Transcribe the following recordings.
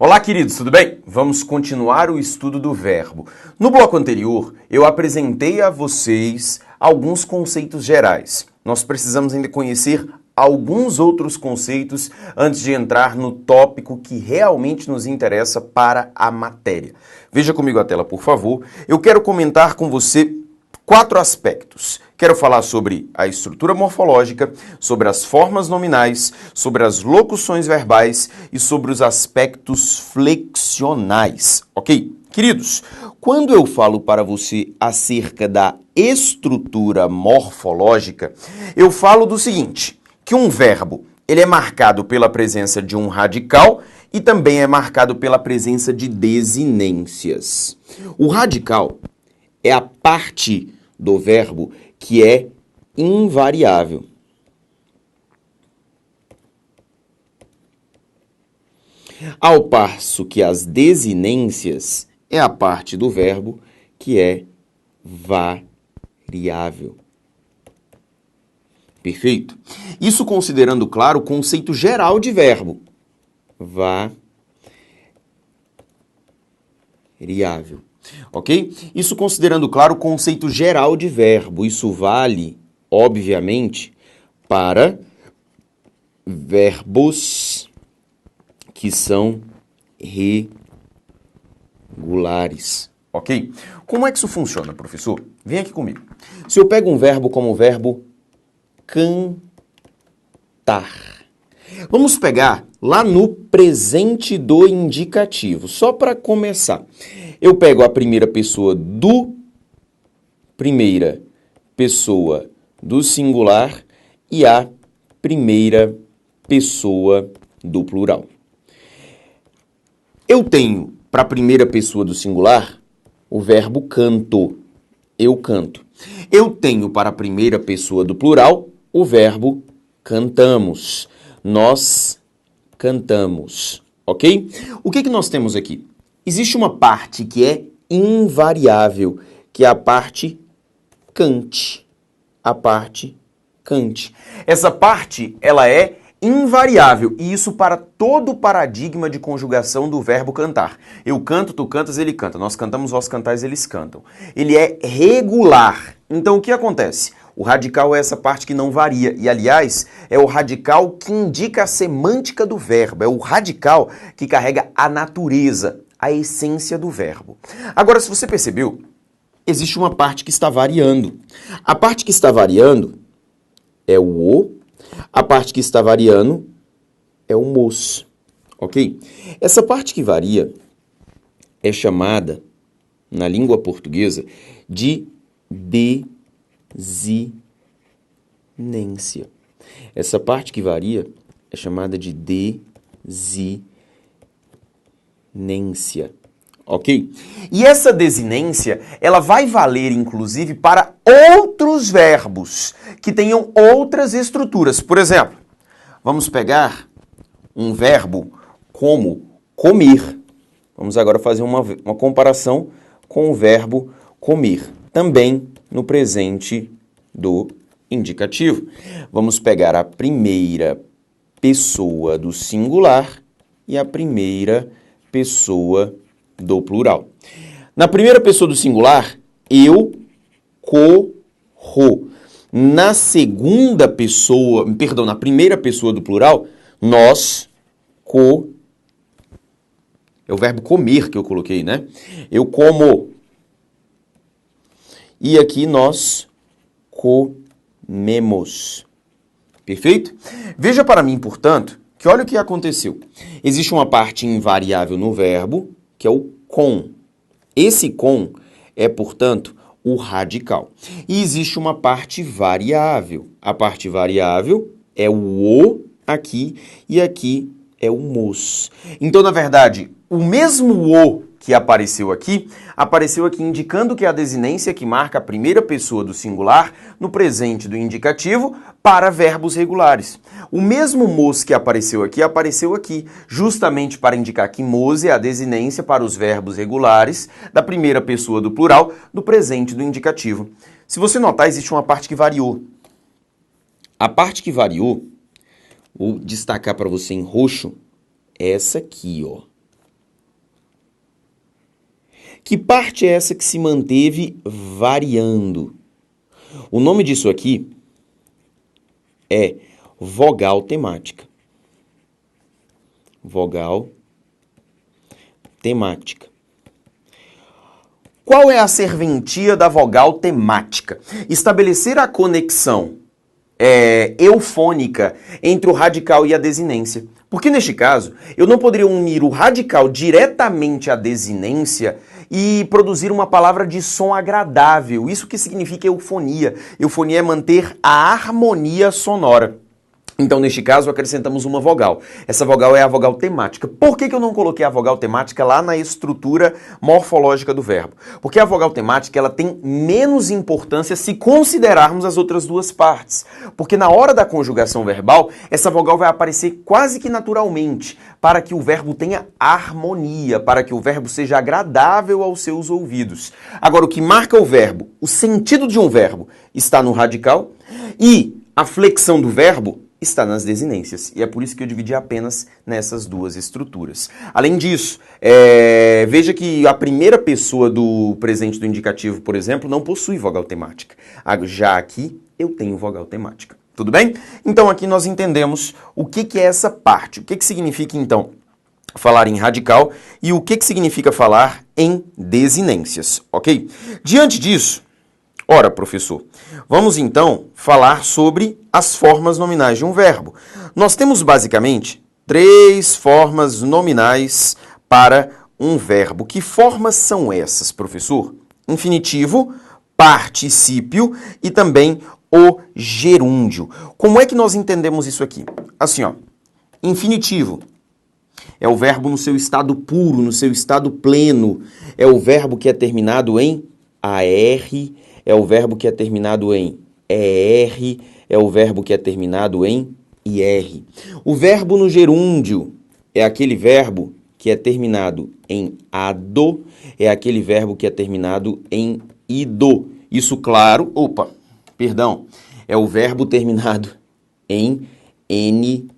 Olá, queridos, tudo bem? Vamos continuar o estudo do verbo. No bloco anterior, eu apresentei a vocês alguns conceitos gerais. Nós precisamos ainda conhecer alguns outros conceitos antes de entrar no tópico que realmente nos interessa para a matéria. Veja comigo a tela, por favor. Eu quero comentar com você 4 aspectos. Quero falar sobre a estrutura morfológica, sobre as formas nominais, sobre as locuções verbais e sobre os aspectos flexionais, ok? Queridos, quando eu falo para você acerca da estrutura morfológica, eu falo do seguinte, que um verbo ele é marcado pela presença de um radical e também é marcado pela presença de desinências. O radical é a parte do verbo que é invariável. Ao passo que as desinências é a parte do verbo que é variável. Perfeito? Isso considerando, claro, o conceito geral de verbo. Variável. Ok? Isso considerando, claro, o conceito geral de verbo. Isso vale, obviamente, para verbos que são regulares. Ok? Como é que isso funciona, professor? Vem aqui comigo. Se eu pego um verbo como o verbo cantar. Vamos pegar lá no presente do indicativo, só para começar. Eu pego a primeira pessoa do singular e a primeira pessoa do plural. Eu tenho para a primeira pessoa do singular o verbo canto. Eu canto. Eu tenho para a primeira pessoa do plural o verbo cantamos. Nós cantamos, ok? O que nós temos aqui? Existe uma parte que é invariável, que é a parte cante. A parte cante. Essa parte, ela é invariável, e isso para todo o paradigma de conjugação do verbo cantar. Eu canto, tu cantas, ele canta. Nós cantamos, vós cantais, eles cantam. Ele é regular. Então, o que acontece? O radical é essa parte que não varia. E, aliás, é o radical que indica a semântica do verbo. É o radical que carrega a natureza, a essência do verbo. Agora, se você percebeu, existe uma parte que está variando. A parte que está variando é o o, a parte que está variando é o mos, ok? Essa parte que varia é chamada, na língua portuguesa, de desinência. Essa parte que varia é chamada de desinência, ok? E essa desinência, ela vai valer, inclusive, para outros verbos que tenham outras estruturas. Por exemplo, vamos pegar um verbo como comer. Vamos agora fazer uma comparação com o verbo comer, também no presente do indicativo. Vamos pegar a primeira pessoa do singular e a primeira pessoa do plural. Na primeira pessoa do singular, eu corro. Na primeira pessoa do plural, nós é o verbo comer que eu coloquei, né? Eu como. E aqui nós comemos. Perfeito? Veja para mim, portanto, que olha o que aconteceu. Existe uma parte invariável no verbo, que é o com. Esse com é, portanto, o radical. E existe uma parte variável. A parte variável é o o aqui e aqui é o mos. Então, na verdade, o mesmo o que apareceu aqui indicando que é a desinência que marca a primeira pessoa do singular no presente do indicativo para verbos regulares. O mesmo mos que apareceu aqui, justamente para indicar que mos é a desinência para os verbos regulares da primeira pessoa do plural no presente do indicativo. Se você notar, existe uma parte que variou. A parte que variou, vou destacar para você em roxo, é essa aqui, ó. Que parte é essa que se manteve variando? O nome disso aqui é vogal temática. Vogal temática. Qual é a serventia da vogal temática? Estabelecer a conexão eufônica entre o radical e a desinência. Porque neste caso, eu não poderia unir o radical diretamente à desinência e produzir uma palavra de som agradável. Isso que significa eufonia. Eufonia é manter a harmonia sonora. Então, neste caso, acrescentamos uma vogal. Essa vogal é a vogal temática. Por que eu não coloquei a vogal temática lá na estrutura morfológica do verbo? Porque a vogal temática ela tem menos importância se considerarmos as outras duas partes. Porque na hora da conjugação verbal, essa vogal vai aparecer quase que naturalmente, para que o verbo tenha harmonia, para que o verbo seja agradável aos seus ouvidos. Agora, o que marca o verbo, o sentido de um verbo, está no radical e a flexão do verbo está nas desinências. E é por isso que eu dividi apenas nessas duas estruturas. Além disso, veja que a primeira pessoa do presente do indicativo, por exemplo, não possui vogal temática. Já aqui, eu tenho vogal temática. Tudo bem? Então, aqui nós entendemos o que é essa parte. O que significa, então, falar em radical e o que significa falar em desinências, ok? Diante disso, ora, professor, vamos então falar sobre as formas nominais de um verbo. Nós temos basicamente 3 formas nominais para um verbo. Que formas são essas, professor? Infinitivo, particípio e também o gerúndio. Como é que nós entendemos isso aqui? Assim, ó, infinitivo é o verbo no seu estado puro, no seu estado pleno. É o verbo que é terminado em AR, é o verbo que é terminado em ER, é o verbo que é terminado em IR. O verbo no gerúndio é aquele verbo que é terminado em ADO, é aquele verbo que é terminado em IDO. Isso, claro, é o verbo terminado em NDO.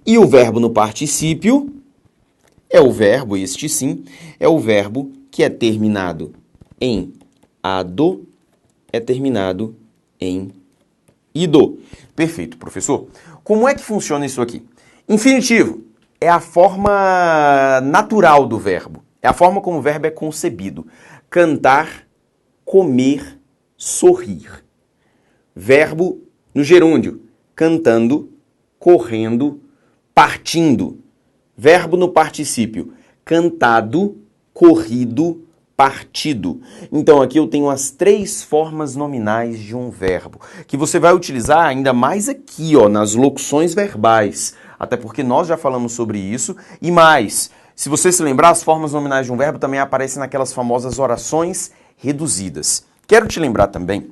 E o verbo no particípio é o verbo, este sim, é o verbo que é terminado em ADO, é terminado em IDO. Perfeito, professor. Como é que funciona isso aqui? Infinitivo é a forma natural do verbo. É a forma como o verbo é concebido. Cantar, comer, sorrir. Verbo no gerúndio. Cantando, correndo, partindo. Verbo no particípio. Cantado, corrido, partido. Então, aqui eu tenho as 3 formas nominais de um verbo, que você vai utilizar ainda mais aqui, ó, nas locuções verbais. Até porque nós já falamos sobre isso. E mais, se você se lembrar, as formas nominais de um verbo também aparecem naquelas famosas orações reduzidas. Quero te lembrar também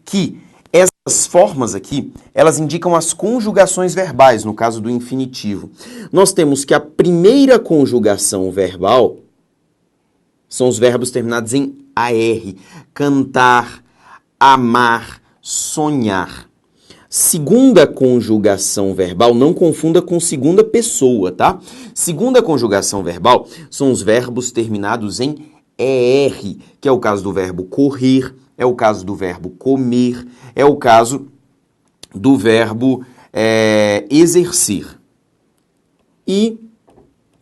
que essas formas aqui, elas indicam as conjugações verbais, no caso do infinitivo. Nós temos que a primeira conjugação verbal são os verbos terminados em AR. Cantar, amar, sonhar. Segunda conjugação verbal, não confunda com segunda pessoa, tá? Segunda conjugação verbal são os verbos terminados em ER, que é o caso do verbo correr, é o caso do verbo comer, é o caso do verbo exercer. E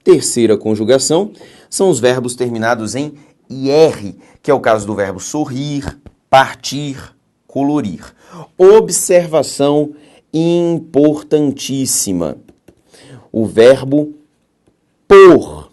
terceira conjugação são os verbos terminados em IR, que é o caso do verbo sorrir, partir, colorir. Observação importantíssima. O verbo por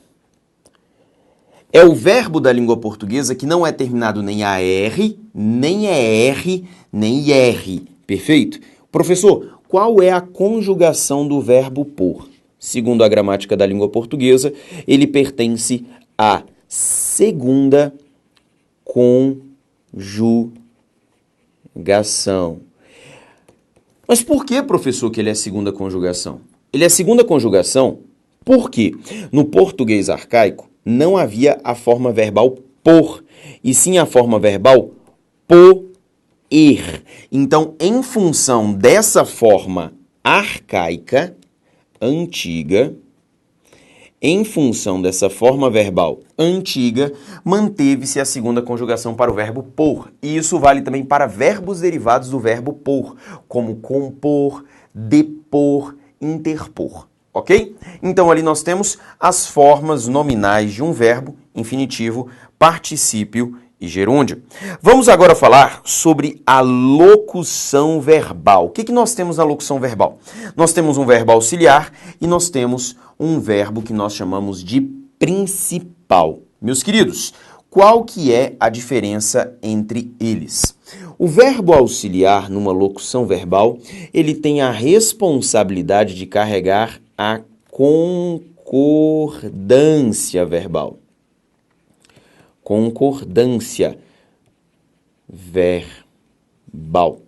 é o verbo da língua portuguesa que não é terminado nem AR, nem ER, nem IR. Perfeito? Professor, qual é a conjugação do verbo por? Segundo a gramática da língua portuguesa, ele pertence à segunda conjugação. Mas por que, professor, que ele é segunda conjugação? Ele é segunda conjugação porque no português arcaico não havia a forma verbal por, e sim a forma verbal poer. Então, em função dessa forma arcaica, antiga, Em função dessa forma verbal antiga, manteve-se a segunda conjugação para o verbo por. E isso vale também para verbos derivados do verbo por, como compor, depor, interpor. Ok? Então ali nós temos as formas nominais de um verbo, infinitivo, particípio e gerúndio. Vamos agora falar sobre a locução verbal. O que nós temos na locução verbal? Nós temos um verbo auxiliar e nós temos um verbo que nós chamamos de principal. Meus queridos, qual que é a diferença entre eles? O verbo auxiliar numa locução verbal, ele tem a responsabilidade de carregar a concordância verbal. Concordância verbal.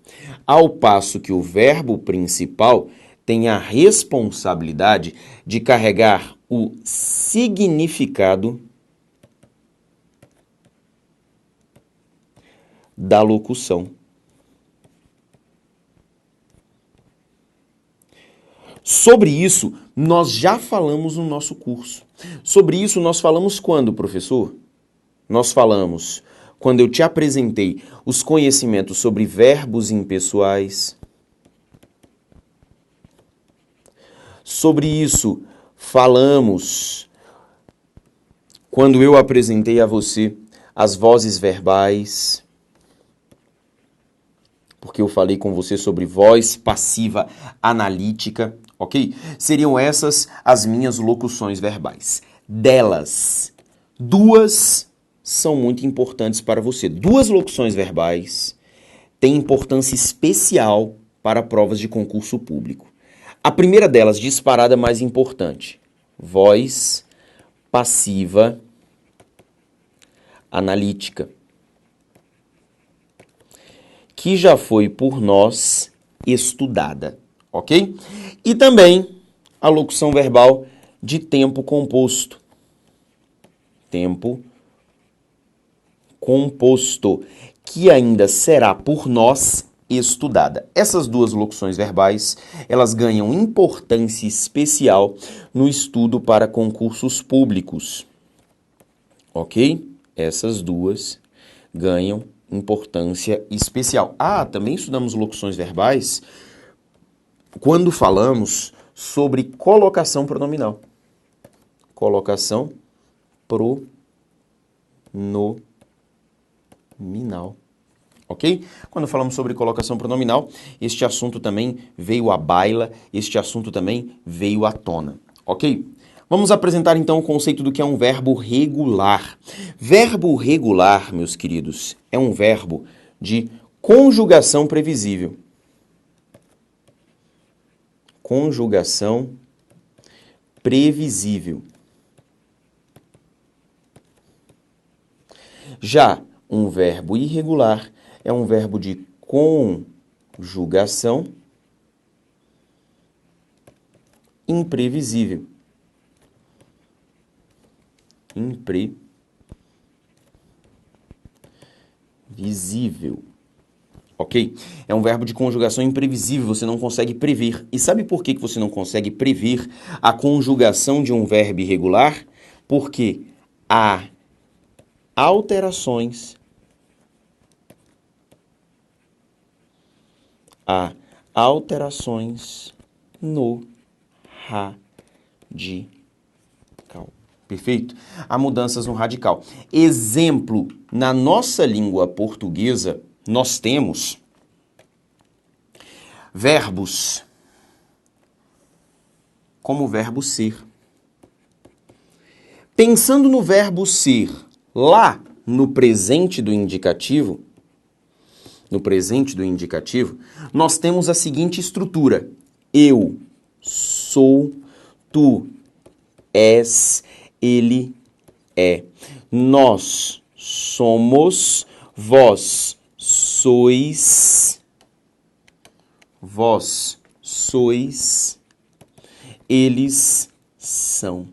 Ao passo que o verbo principal tem a responsabilidade de carregar o significado da locução. Sobre isso, nós já falamos no nosso curso. Sobre isso, nós falamos quando, professor? Nós falamos quando eu te apresentei os conhecimentos sobre verbos impessoais. Sobre isso, falamos quando eu apresentei a você as vozes verbais, porque eu falei com você sobre voz passiva analítica, ok? Seriam essas as minhas locuções verbais. Delas, duas são muito importantes para você. Duas locuções verbais têm importância especial para provas de concurso público. A primeira delas, disparada mais importante, voz passiva analítica, que já foi por nós estudada, ok? E também a locução verbal de tempo composto. Tempo composto, que ainda será por nós estudada. Essas duas locuções verbais, elas ganham importância especial no estudo para concursos públicos. Ok? Essas duas ganham importância especial. Também estudamos locuções verbais quando falamos sobre colocação pronominal. Colocação pronominal. Ok? Quando falamos sobre colocação pronominal, este assunto também veio à baila, este assunto também veio à tona. Ok? Vamos apresentar então o conceito do que é um verbo regular. Verbo regular, meus queridos, é um verbo de conjugação previsível. Conjugação previsível. Já um verbo irregular é um verbo de conjugação imprevisível. Imprevisível. Ok? É um verbo de conjugação imprevisível, você não consegue prever. E sabe por que você não consegue prever a conjugação de um verbo irregular? Porque há alterações no radical. Perfeito? Há mudanças no radical. Exemplo, na nossa língua portuguesa, nós temos verbos como o verbo ser. Pensando no verbo ser lá no presente do indicativo, nós temos a seguinte estrutura: eu sou, tu és, ele é. Nós somos, vós sois, eles são.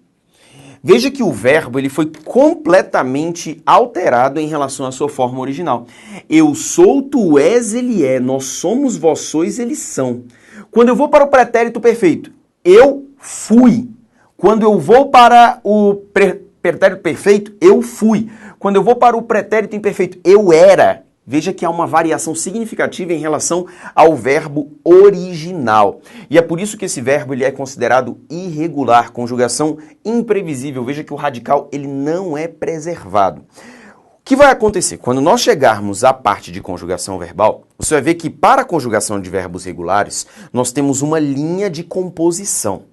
Veja que o verbo ele foi completamente alterado em relação à sua forma original. Eu sou, tu és, ele é. Nós somos, vós sois, eles são. Quando eu vou para o pretérito perfeito, eu fui. Quando eu vou para o pretérito perfeito, eu fui. Quando eu vou para o pretérito imperfeito, eu era. Veja que há uma variação significativa em relação ao verbo original. E é por isso que esse verbo ele é considerado irregular, conjugação imprevisível. Veja que o radical ele não é preservado. O que vai acontecer? Quando nós chegarmos à parte de conjugação verbal, você vai ver que para a conjugação de verbos regulares, nós temos uma linha de composição.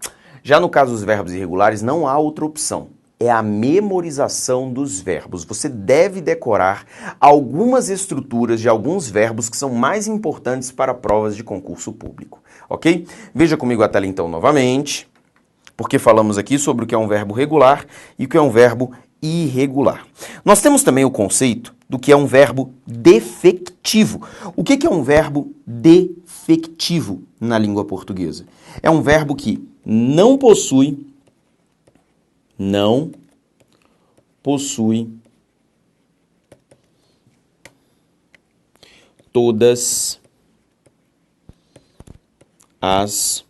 Já no caso dos verbos irregulares, não há outra opção. É a memorização dos verbos. Você deve decorar algumas estruturas de alguns verbos que são mais importantes para provas de concurso público, ok? Veja comigo a tela então novamente, porque falamos aqui sobre o que é um verbo regular e o que é um verbo irregular. Nós temos também o conceito do que é um verbo defectivo. O que é um verbo defectivo na língua portuguesa? É um verbo que não possui todas as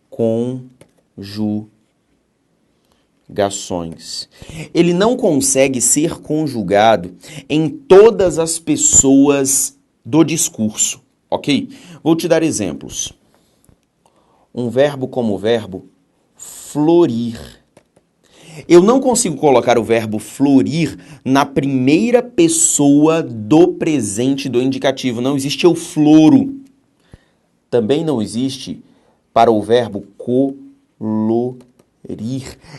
conjugações. Ele não consegue ser conjugado em todas as pessoas do discurso, ok? Vou te dar exemplos. Um verbo como o verbo florir. Eu não consigo colocar o verbo florir na primeira pessoa do presente do indicativo. Não existe eu floro. Também não existe para o verbo colorir.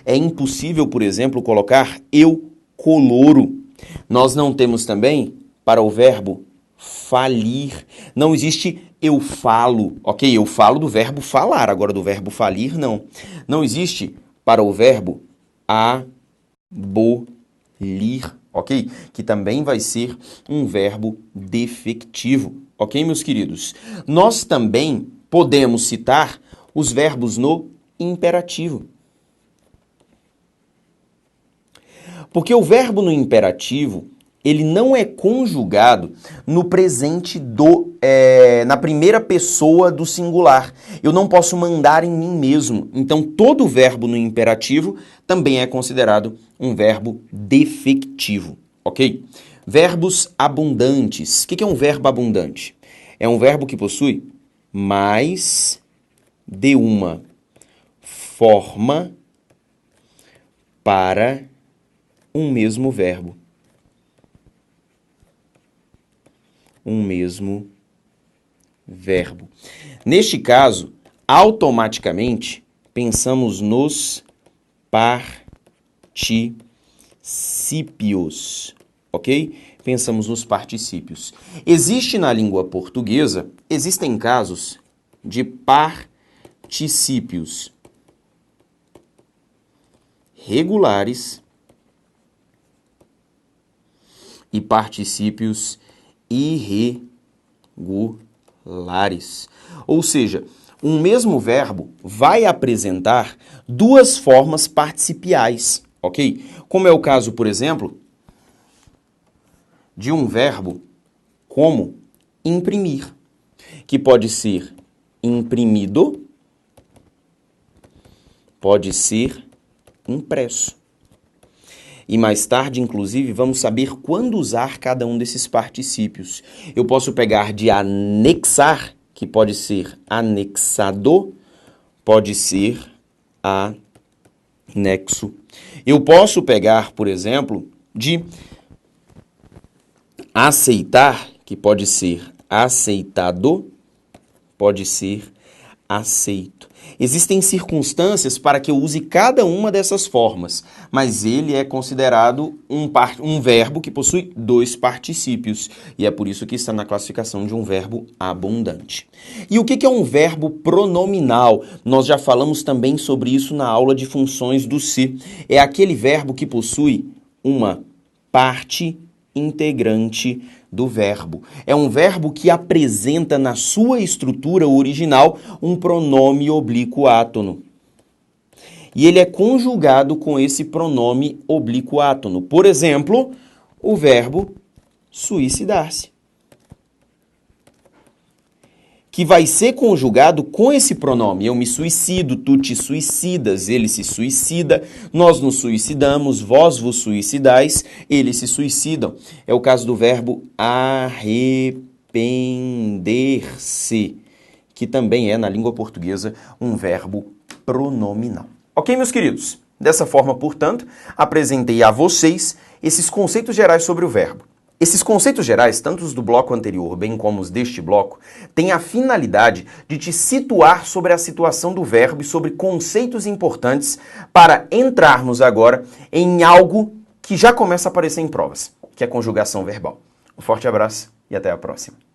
É impossível, por exemplo, colocar eu coloro. Nós não temos também para o verbo falir. Não existe eu falo, ok? Eu falo do verbo falar, agora do verbo falir, não. Não existe para o verbo abolir, ok? Que também vai ser um verbo defectivo, ok, meus queridos? Nós também podemos citar os verbos no imperativo. Porque o verbo no imperativo, ele não é conjugado no presente na primeira pessoa do singular. Eu não posso mandar em mim mesmo. Então, todo verbo no imperativo também é considerado um verbo defectivo, ok? Verbos abundantes. O que é um verbo abundante? É um verbo que possui mais de uma forma para um mesmo verbo. Um mesmo verbo. Neste caso, automaticamente, pensamos nos particípios, ok? Pensamos nos particípios. Existe na língua portuguesa, existem casos de particípios regulares e particípios irregulares. Ou seja, um mesmo verbo vai apresentar duas formas participiais, ok? Como é o caso, por exemplo, de um verbo como imprimir, que pode ser imprimido, pode ser impresso. E mais tarde, inclusive, vamos saber quando usar cada um desses particípios. Eu posso pegar de anexar, que pode ser anexado, pode ser anexo. Eu posso pegar, por exemplo, de aceitar, que pode ser aceitado, pode ser aceito. Existem circunstâncias para que eu use cada uma dessas formas, mas ele é considerado um verbo que possui dois particípios, e é por isso que está na classificação de um verbo abundante. E o que é um verbo pronominal? Nós já falamos também sobre isso na aula de funções do se. É aquele verbo que possui uma parte integrante do verbo. É um verbo que apresenta na sua estrutura original um pronome oblíquo átono. E ele é conjugado com esse pronome oblíquo átono. Por exemplo, o verbo suicidar-se, que vai ser conjugado com esse pronome. Eu me suicido, tu te suicidas, ele se suicida, nós nos suicidamos, vós vos suicidais, eles se suicidam. É o caso do verbo arrepender-se, que também é, na língua portuguesa, um verbo pronominal. Ok, meus queridos? Dessa forma, portanto, apresentei a vocês esses conceitos gerais sobre o verbo. Esses conceitos gerais, tanto os do bloco anterior, bem como os deste bloco, têm a finalidade de te situar sobre a situação do verbo e sobre conceitos importantes para entrarmos agora em algo que já começa a aparecer em provas, que é a conjugação verbal. Um forte abraço e até a próxima.